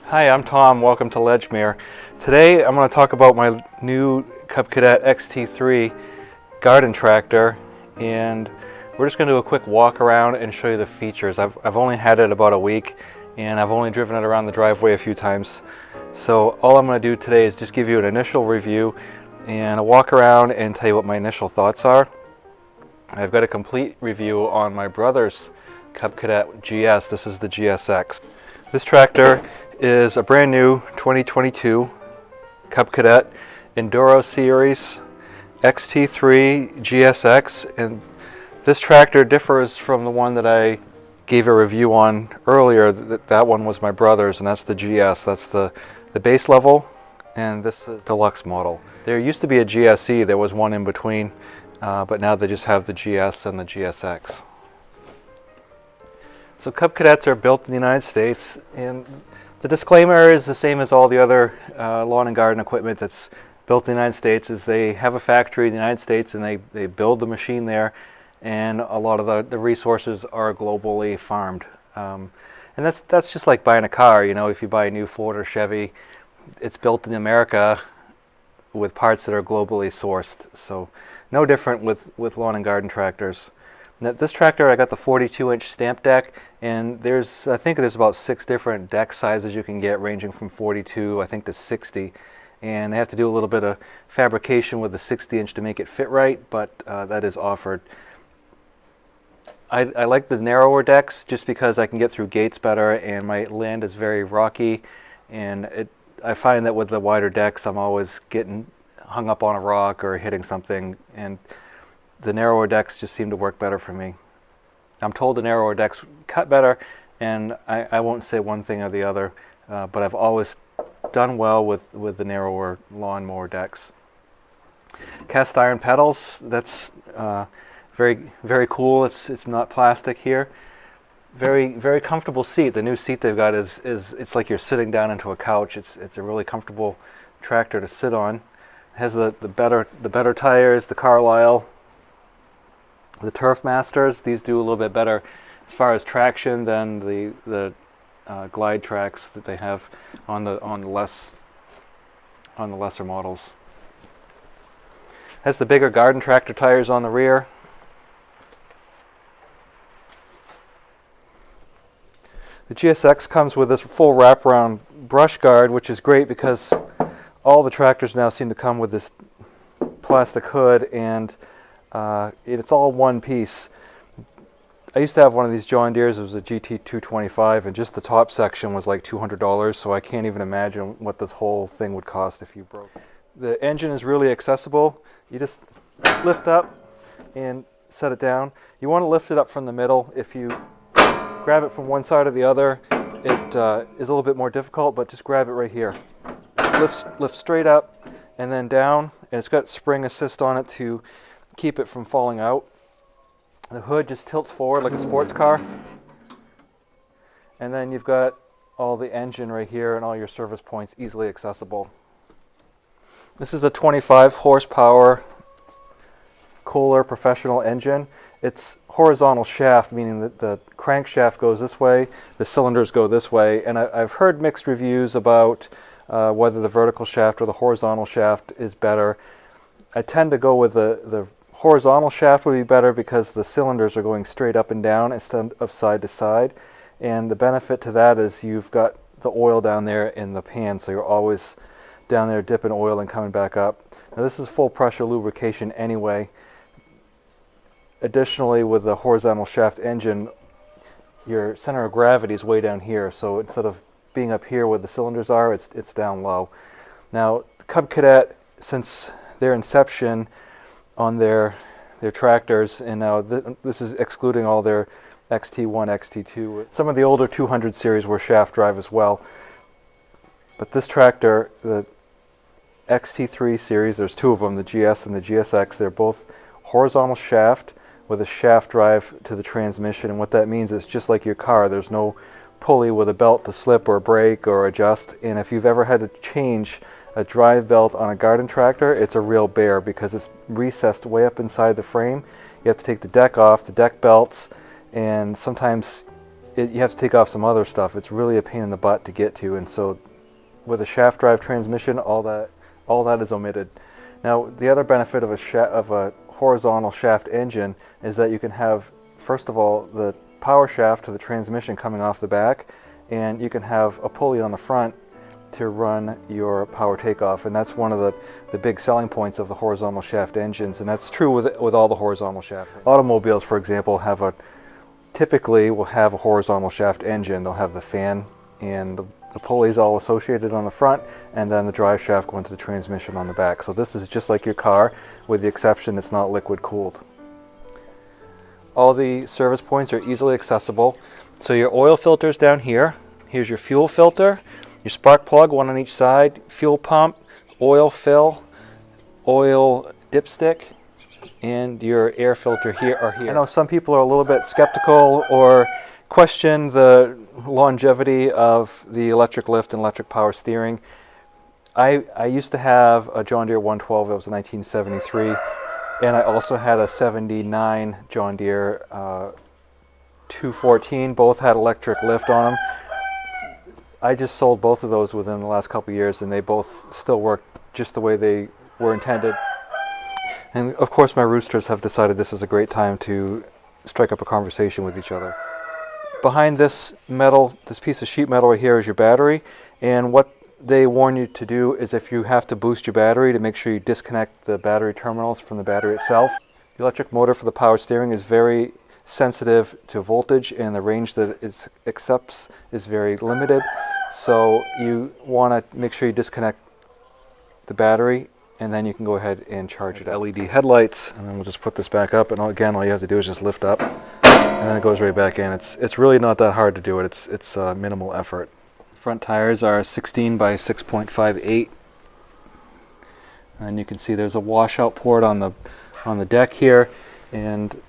Hi, I'm Tom. Welcome to Ledgemere. Today I'm going to talk about my new Cub Cadet XT3 garden tractor, and we're just going to do a quick walk around and show you the features. I've only had it about a week, and I've only driven it around the driveway a few times. So all I'm going to do today is just give you an initial review and a walk around and tell you what my initial thoughts are. I've got a complete review on my brother's Cub Cadet GS. This is the GSX. This tractor is a brand new 2022 Cub Cadet Enduro Series XT3 GSX, and this tractor differs from the one that I gave a review on earlier. That one was my brother's, and that's the GS. That's the base level, and this is the deluxe model. There used to be a GSE, there was one in between, but now they just have the GS and the GSX. So Cub Cadets are built in the United States, and the disclaimer is the same as all the other lawn and garden equipment that's built in the United States. Is they have a factory in the United States and they build the machine there, and a lot of the resources are globally farmed. And that's just like buying a car. You know, if you buy a new Ford or Chevy, it's built in America with parts that are globally sourced. So no different with lawn and garden tractors. This tractor, I got the 42-inch stamp deck, and I think there's about 6 different deck sizes you can get, ranging from 42, I think, to 60. And they have to do a little bit of fabrication with the 60-inch to make it fit right, but that is offered. I like the narrower decks just because I can get through gates better, and my land is very rocky, and I find that with the wider decks, I'm always getting hung up on a rock or hitting something, and the narrower decks just seem to work better for me. I'm told the narrower decks cut better, and I won't say one thing or the other, but I've always done well with the narrower lawnmower decks. Cast iron pedals, that's very cool. It's not plastic here. Very comfortable seat. The new seat they've got is it's like you're sitting down into a couch. It's a really comfortable tractor to sit on. It has the better tires, the Carlisle. The Turf Masters, these do a little bit better as far as traction than the glide tracks that they have on the lesser models. Has the bigger garden tractor tires on the rear. The GSX comes with this full wraparound brush guard, which is great because all the tractors now seem to come with this plastic hood, and it's all one piece. I used to have one of these John Deere's. It was a GT225, and just the top section was like $200, so I can't even imagine what this whole thing would cost if you broke it. The engine is really accessible. You just lift up and set it down. You want to lift it up from the middle. If you grab it from one side or the other, it is a little bit more difficult, but just grab it right here. Lift straight up and then down, and it's got spring assist on it to keep it from falling out. The hood just tilts forward like a sports car, and then you've got all the engine right here and all your service points easily accessible. This is a 25 horsepower Kohler professional engine. It's horizontal shaft, meaning that the crankshaft goes this way, the cylinders go this way, and I've heard mixed reviews about whether the vertical shaft or the horizontal shaft is better. I tend to go with the horizontal shaft would be better because the cylinders are going straight up and down instead of side to side, and the benefit to that is you've got the oil down there in the pan, so you're always down there dipping oil and coming back up. Now this is full pressure lubrication anyway. Additionally, with the horizontal shaft engine, your center of gravity is way down here, so instead of being up here where the cylinders are, it's down low. Now Cub Cadet, since their inception on their tractors, and now this is excluding all their XT1, XT2. Some of the older 200 series were shaft drive as well. But this tractor, the XT3 series, there's 2 of them, the GS and the GSX, they're both horizontal shaft with a shaft drive to the transmission, and what that means is just like your car, there's no pulley with a belt to slip or brake or adjust, and if you've ever had to change a drive belt on a garden tractor, it's a real bear because it's recessed way up inside the frame. You have to take the deck off, the deck belts, and sometimes you have to take off some other stuff. It's really a pain in the butt to get to, and so with a shaft drive transmission, all that is omitted. Now, the other benefit of a horizontal shaft engine is that you can have, first of all, the power shaft to the transmission coming off the back, and you can have a pulley on the front to run your power takeoff, and that's one of the big selling points of the horizontal shaft engines, and that's true with all the horizontal shaft. Automobiles, for example, typically will have a horizontal shaft engine. They'll have the fan and the pulleys all associated on the front, and then the drive shaft going to the transmission on the back. So this is just like your car, with the exception it's not liquid cooled. All the service points are easily accessible. So your oil filter's down here. Here's your fuel filter, your spark plug, one on each side, fuel pump, oil fill, oil dipstick, and your air filter here or here. I know some people are a little bit skeptical or question the longevity of the electric lift and electric power steering. I used to have a John Deere 112, it was a 1973, and I also had a 79 John Deere 214, both had electric lift on them. I just sold both of those within the last couple of years, and they both still work just the way they were intended. And of course my roosters have decided this is a great time to strike up a conversation with each other. Behind this piece of sheet metal right here is your battery, and what they warn you to do is if you have to boost your battery, to make sure you disconnect the battery terminals from the battery itself. The electric motor for the power steering is very sensitive to voltage, and the range that it accepts is very limited. So you want to make sure you disconnect the battery, and then you can go ahead and charge it. LED headlights, and then we'll just put this back up, and again all you have to do is just lift up, and then it goes right back in. It's really not that hard to do it. It's minimal effort. Front tires are 16 by 6.58, and you can see there's a washout port on the deck here, and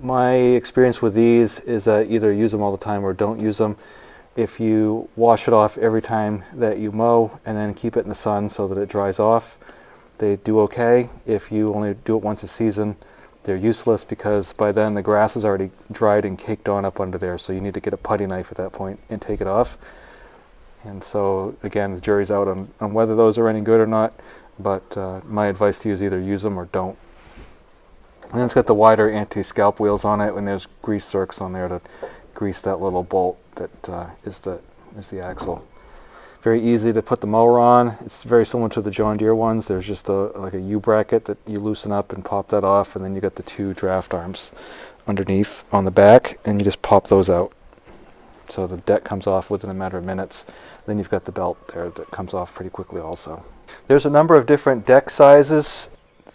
my experience with these is that either use them all the time or don't use them. If you wash it off every time that you mow and then keep it in the sun so that it dries off, they do okay. If you only do it once a season, they're useless because by then the grass is already dried and caked on up under there, so you need to get a putty knife at that point and take it off. And so again, the jury's out on whether those are any good or not, but my advice to you is either use them or don't. And then it's got the wider anti-scalp wheels on it, and there's grease zerks on there to grease that little bolt that is the axle. Very easy to put the mower on. It's very similar to the John Deere ones. There's just like a U-bracket that you loosen up and pop that off, and then you got the two draft arms underneath on the back, and you just pop those out. So the deck comes off within a matter of minutes. Then you've got the belt there that comes off pretty quickly also. There's a number of different deck sizes.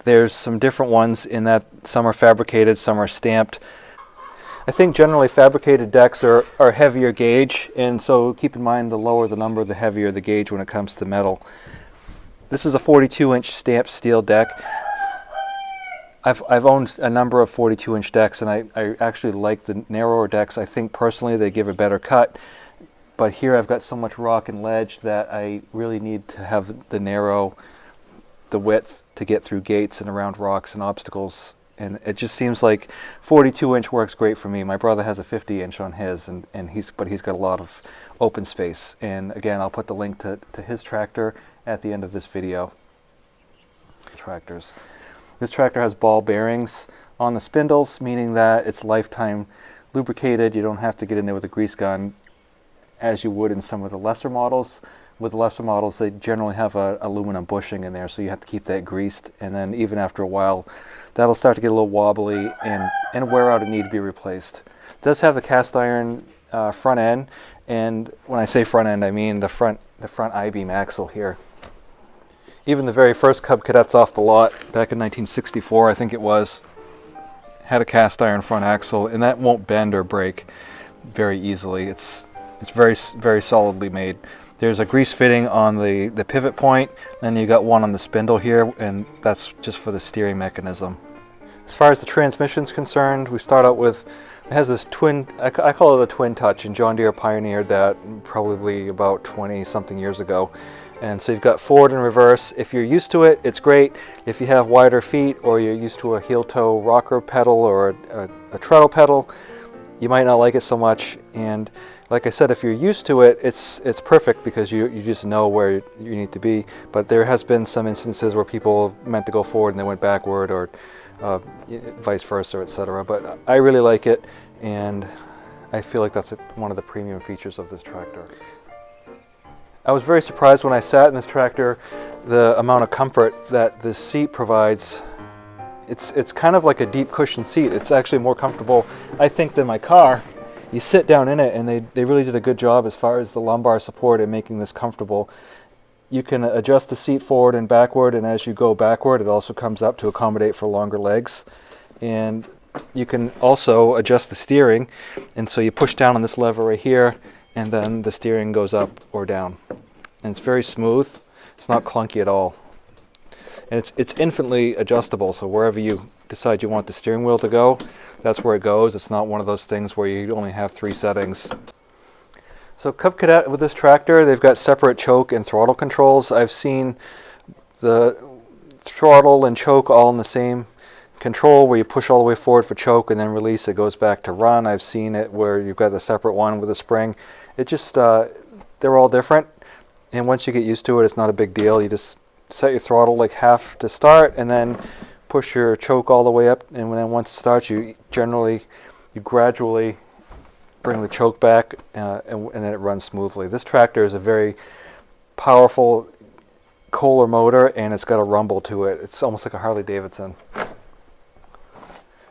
There's some different ones in that some are fabricated, some are stamped. I think generally fabricated decks are heavier gauge, and so keep in mind the lower the number, the heavier the gauge when it comes to metal. This is a 42-inch stamped steel deck. I've owned a number of 42-inch decks, and I actually like the narrower decks. I think personally they give a better cut, but here I've got so much rock and ledge that I really need to have the width to get through gates and around rocks and obstacles. And it just seems like 42-inch works great for me. My brother has a 50-inch on his, but he's got a lot of open space. And again, I'll put the link to his tractor at the end of this video. Tractors. This tractor has ball bearings on the spindles, meaning that it's lifetime lubricated. You don't have to get in there with a grease gun as you would in some of the lesser models. With the lesser models, they generally have a aluminum bushing in there, so you have to keep that greased, and then even after a while that'll start to get a little wobbly and wear out and need to be replaced. It does have a cast iron front end, and when I say front end, I mean the front I-beam axle here. Even the very first Cub Cadets off the lot back in 1964, I think it was, had a cast iron front axle, and that won't bend or break very easily. It's very, very solidly made. There's a grease fitting on the pivot point, then you got one on the spindle here, and that's just for the steering mechanism. As far as the transmission's concerned, we start out with, it has this twin, I call it a twin touch, and John Deere pioneered that probably about 20 something years ago. And so you've got forward and reverse. If you're used to it, it's great. If you have wider feet, or you're used to a heel toe rocker pedal or a treadle pedal, you might not like it so much. And like I said, if you're used to it, it's perfect because you just know where you need to be. But there has been some instances where people meant to go forward and they went backward, or vice versa, etc. But I really like it, and I feel like that's one of the premium features of this tractor. I was very surprised when I sat in this tractor, the amount of comfort that this seat provides. It's kind of like a deep cushion seat. It's actually more comfortable, I think, than my car. You sit down in it, and they really did a good job as far as the lumbar support and making this comfortable. You can adjust the seat forward and backward, and as you go backward, it also comes up to accommodate for longer legs. And you can also adjust the steering, and so you push down on this lever right here, and then the steering goes up or down. And it's very smooth. It's not clunky at all. And it's infinitely adjustable, so wherever you decide you want the steering wheel to go, that's where it goes. It's not one of those things where you only have 3 settings. So Cub Cadet, with this tractor, they've got separate choke and throttle controls. I've seen the throttle and choke all in the same control, where you push all the way forward for choke and then release, it goes back to run. I've seen it where you've got a separate one with a spring. It just, they're all different, and once you get used to it, it's not a big deal. You just set your throttle like half to start, and then push your choke all the way up, and then once it starts, you gradually bring the choke back, and then it runs smoothly. This tractor is a very powerful Kohler motor, and it's got a rumble to it. It's almost like a Harley Davidson.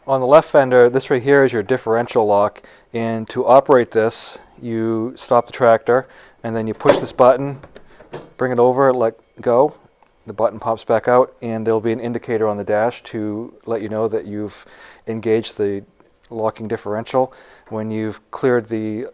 On the left fender, this right here is your differential lock, and to operate this, you stop the tractor, and then you push this button, bring it over, let go. The button pops back out, and there'll be an indicator on the dash to let you know that you've engaged the locking differential. When you've cleared the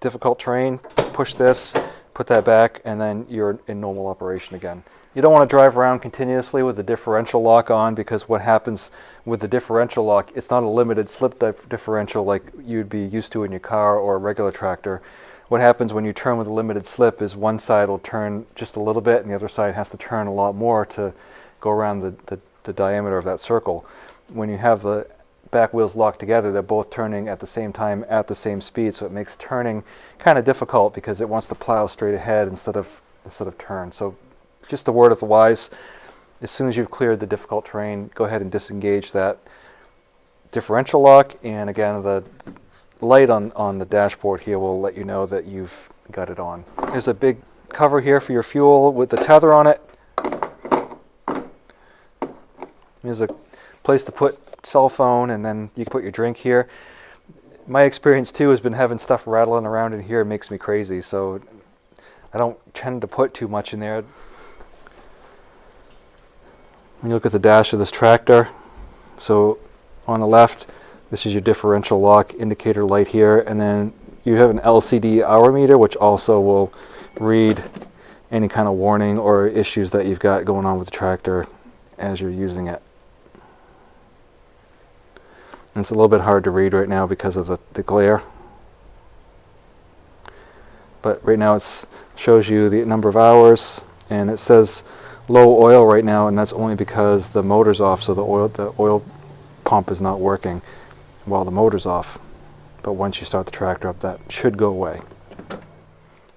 difficult terrain, push this, put that back, and then you're in normal operation again. You don't want to drive around continuously with the differential lock on, because what happens with the differential lock, it's not a limited slip differential like you'd be used to in your car or a regular tractor. What happens when you turn with a limited slip is one side will turn just a little bit, and the other side has to turn a lot more to go around the diameter of that circle. When you have the back wheels locked together, they're both turning at the same time at the same speed, so it makes turning kind of difficult because it wants to plow straight ahead instead of turn. So just a word of the wise, as soon as you've cleared the difficult terrain, go ahead and disengage that differential lock, and again, the light on the dashboard here will let you know that you've got it on. There's a big cover here for your fuel with the tether on it. There's a place to put cell phone, and then you can put your drink here. My experience too has been having stuff rattling around in here. It makes me crazy, so I don't tend to put too much in there. When you look at the dash of this tractor, so on the left, this is your differential lock indicator light here, and then you have an LCD hour meter, which also will read any kind of warning or issues that you've got going on with the tractor as you're using it. And it's a little bit hard to read right now because of the glare. But right now it shows you the number of hours, and it says low oil right now, and that's only because the motor's off, so the oil pump is not working while the motor's off. But once you start the tractor up, that should go away.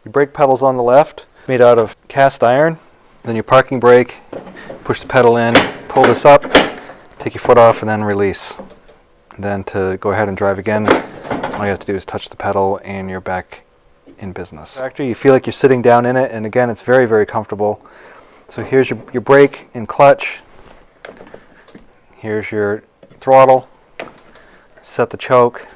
Your brake pedal's on the left, made out of cast iron. Then your parking brake, push the pedal in, pull this up, take your foot off, and then release. And then to go ahead and drive again, all you have to do is touch the pedal and you're back in business. Tractor, you feel like you're sitting down in it, and again, it's very, very comfortable. So here's your brake and clutch. Here's your throttle. Set the choke.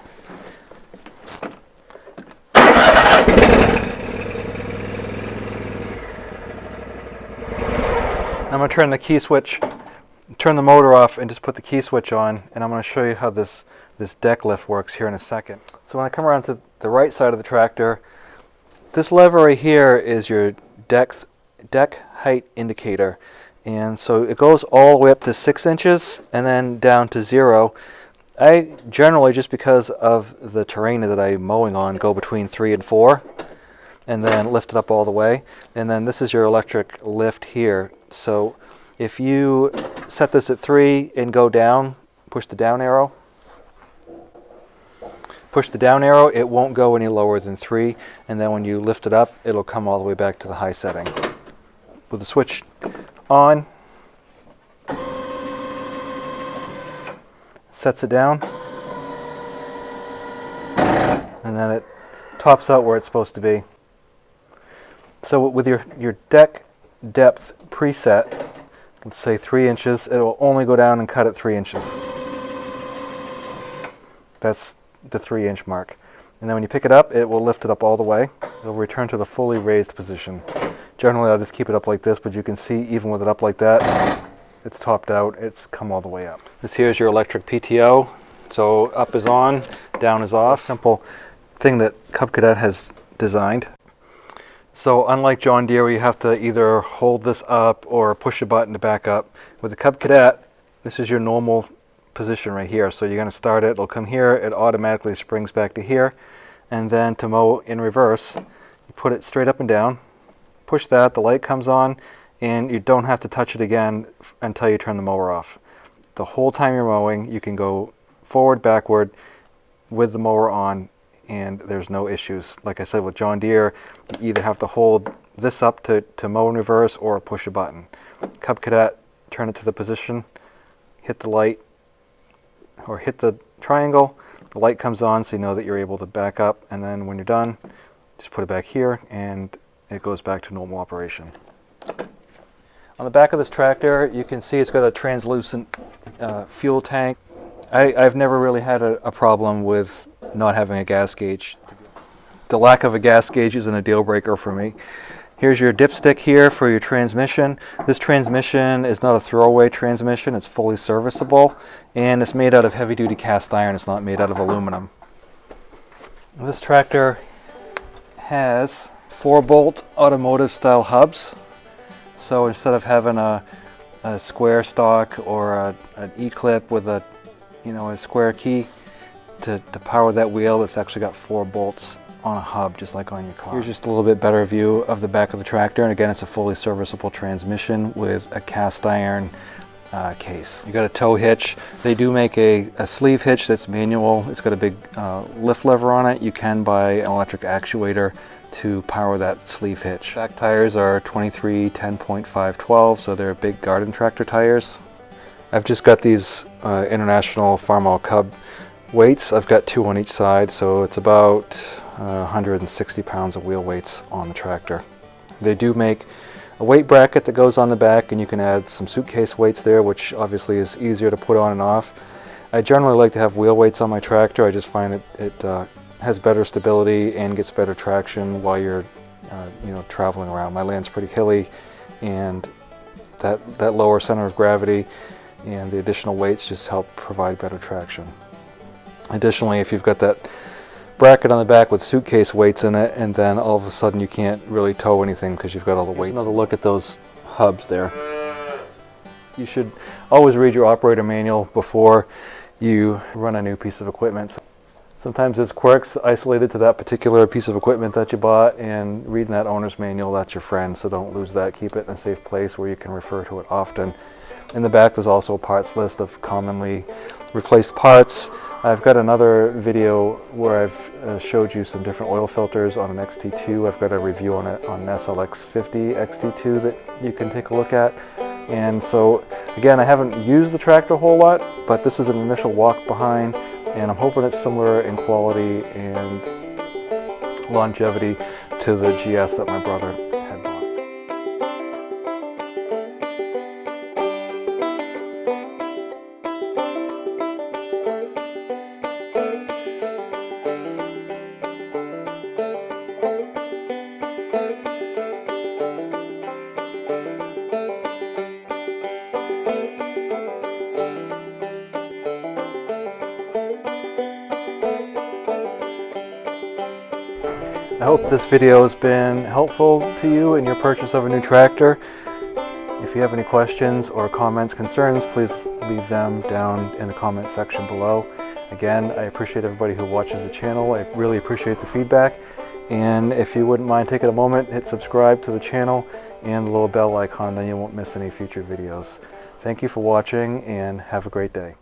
I'm going to turn the key switch, turn the motor off, and just put the key switch on, and I'm going to show you how this deck lift works here in a second. So when I come around to the right side of the tractor, this lever right here is your deck height indicator, and so it goes all the way up to 6 inches and then down to 0. I generally, just because of the terrain that I'm mowing on, go between 3 and 4 and then lift it up all the way. And then this is your electric lift here. So if you set this at 3 and go down, push the down arrow, push the down arrow, it won't go any lower than 3, and then when you lift it up, it'll come all the way back to the high setting. With the switch on, sets it down, and then it tops out where it's supposed to be. So with your deck depth preset, let's say 3 inches, it will only go down and cut at 3 inches. That's the 3-inch mark. And then when you pick it up, it will lift it up all the way. It'll return to the fully raised position. Generally, I'll just keep it up like this, but you can see even with it up like that, it's topped out, it's come all the way up. This here is your electric PTO. So up is on, down is off. Simple thing that Cub Cadet has designed. So unlike John Deere, where you have to either hold this up or push a button to back up, with the Cub Cadet, this is your normal position right here. So you're going to start it, it'll come here, it automatically springs back to here, and then to mow in reverse, you put it straight up and down, push that, the light comes on, and you don't have to touch it again until you turn the mower off. The whole time you're mowing, you can go forward, backward with the mower on, and there's no issues. Like I said, with John Deere, you either have to hold this up to mow in reverse or push a button. Cub Cadet, turn it to the position, hit the light, or hit the triangle, the light comes on so you know that you're able to back up, and then when you're done, just put it back here and it goes back to normal operation. On the back of this tractor, you can see it's got a translucent fuel tank. I've never really had a problem with not having a gas gauge. The lack of a gas gauge isn't a deal breaker for me. Here's your dipstick here for your transmission. This transmission is not a throwaway transmission, it's fully serviceable, and it's made out of heavy-duty cast iron, it's not made out of aluminum. This tractor has 4-bolt automotive style hubs. So instead of having a square stock or an E-clip with a square key to power that wheel, it's actually got 4 bolts on a hub, just like on your car. Here's just a little bit better view of the back of the tractor, and again, it's a fully serviceable transmission with a cast iron case. You got a tow hitch. They do make a sleeve hitch that's manual. It's got a big lift lever on it. You can buy an electric actuator to power that sleeve hitch. Back tires are 23 10.512, so they're big garden tractor tires. I've just got these International Farmall Cub weights. I've got 2 on each side, so it's about 160 pounds of wheel weights on the tractor. They do make a weight bracket that goes on the back, and you can add some suitcase weights there, which obviously is easier to put on and off. I generally like to have wheel weights on my tractor. I just find it has better stability and gets better traction while you're traveling around. My land's pretty hilly, and that lower center of gravity and the additional weights just help provide better traction. Additionally, if you've got that bracket on the back with suitcase weights in it, and then all of a sudden you can't really tow anything because you've got all the weights. Another look at those hubs there. You should always read your operator manual before you run a new piece of equipment. Sometimes there's quirks isolated to that particular piece of equipment that you bought, and reading that owner's manual, that's your friend, so don't lose that. Keep it in a safe place where you can refer to it often. In the back there's also a parts list of commonly replaced parts. I've got another video where I've showed you some different oil filters on an XT2. I've got a review on it on an SLX50 XT2 that you can take a look at. And so again, I haven't used the tractor a whole lot, but this is an initial walk behind, and I'm hoping it's similar in quality and longevity to the GS that my brother had bought. I hope this video has been helpful to you in your purchase of a new tractor. If you have any questions or comments, concerns, please leave them down in the comment section below. Again, I appreciate everybody who watches the channel. I really appreciate the feedback. And if you wouldn't mind taking a moment, hit subscribe to the channel and the little bell icon, then you won't miss any future videos. Thank you for watching, and have a great day.